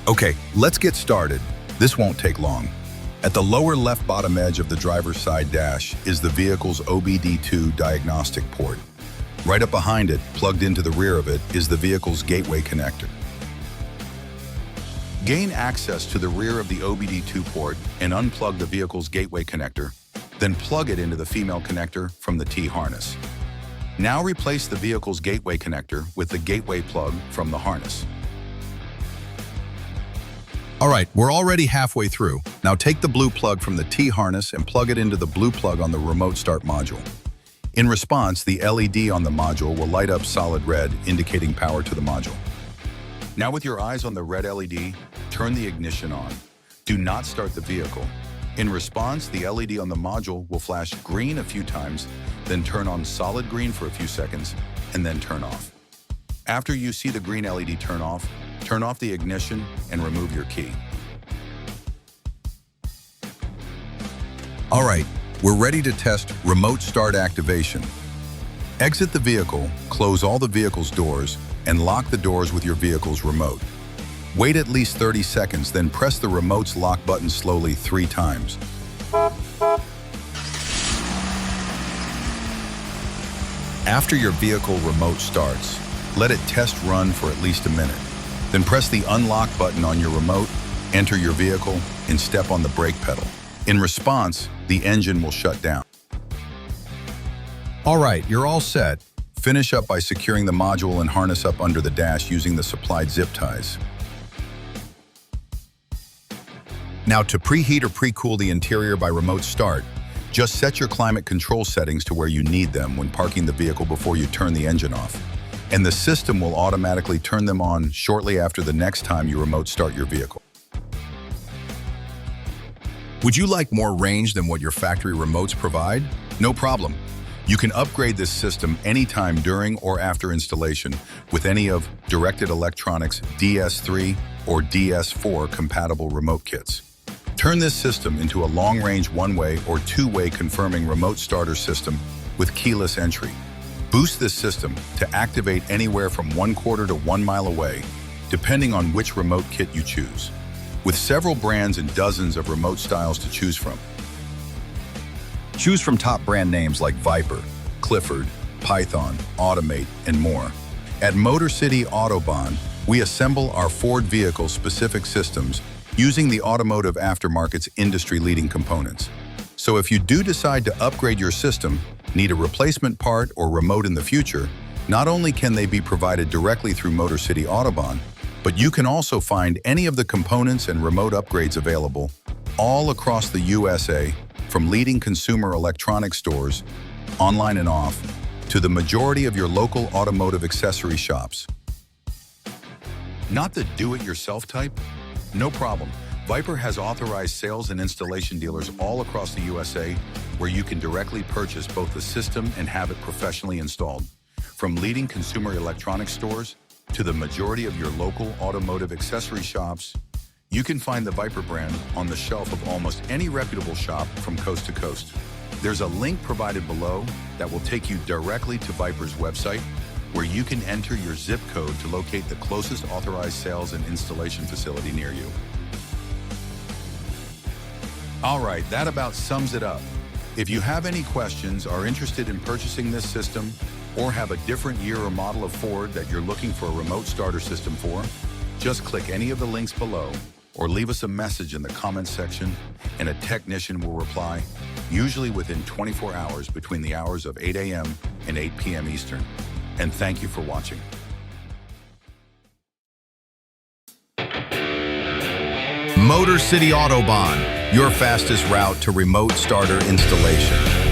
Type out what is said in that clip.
Okay, let's get started. This won't take long. At the lower left bottom edge of the driver's side dash is the vehicle's OBD2 diagnostic port. Right up behind it, plugged into the rear of it, is the vehicle's gateway connector. Gain access to the rear of the OBD2 port and unplug the vehicle's gateway connector, then plug it into the female connector from the T-harness. Now replace the vehicle's gateway connector with the gateway plug from the harness. All right, we're already halfway through. Now take the blue plug from the T-harness and plug it into the blue plug on the remote start module. In response, the LED on the module will light up solid red, indicating power to the module. Now with your eyes on the red LED, turn the ignition on. Do not start the vehicle. In response, the LED on the module will flash green a few times, then turn on solid green for a few seconds, and then turn off. After you see the green LED turn off the ignition and remove your key. All right, we're ready to test remote start activation. Exit the vehicle, close all the vehicle's doors, and lock the doors with your vehicle's remote. Wait at least 30 seconds, then press the remote's lock button slowly 3 times. After your vehicle remote starts, let it test run for at least a minute. Then press the unlock button on your remote, enter your vehicle, and step on the brake pedal. In response, the engine will shut down. All right, you're all set. Finish up by securing the module and harness up under the dash using the supplied zip ties. Now to preheat or pre-cool the interior by remote start, just set your climate control settings to where you need them when parking the vehicle before you turn the engine off. And the system will automatically turn them on shortly after the next time you remote start your vehicle. Would you like more range than what your factory remotes provide? No problem. You can upgrade this system anytime during or after installation with any of Directed Electronics DS3 or DS4 compatible remote kits. Turn this system into a long-range one-way or two-way confirming remote starter system with keyless entry. Boost this system to activate anywhere from 1/4 to 1 mile away, depending on which remote kit you choose. With several brands and dozens of remote styles to choose from. Choose from top brand names like Viper, Clifford, Python, Automate, and more. At Motor City Autobahn, we assemble our Ford vehicle-specific systems using the automotive aftermarket's industry-leading components. So if you do decide to upgrade your system, need a replacement part or remote in the future, not only can they be provided directly through Motor City Autobahn, but you can also find any of the components and remote upgrades available all across the USA, from leading consumer electronics stores, online and off, to the majority of your local automotive accessory shops. Not the do-it-yourself type? No problem. Viper has authorized sales and installation dealers all across the USA where you can directly purchase both the system and have it professionally installed. From leading consumer electronics stores to the majority of your local automotive accessory shops, you can find the Viper brand on the shelf of almost any reputable shop from coast to coast. There's a link provided below that will take you directly to Viper's website, where you can enter your zip code to locate the closest authorized sales and installation facility near you. All right, that about sums it up. If you have any questions, are interested in purchasing this system, or have a different year or model of Ford that you're looking for a remote starter system for, just click any of the links below or leave us a message in the comments section and a technician will reply, usually within 24 hours between the hours of 8 a.m. and 8 p.m. Eastern. And thank you for watching. Motor City Autobahn, your fastest route to remote starter installation.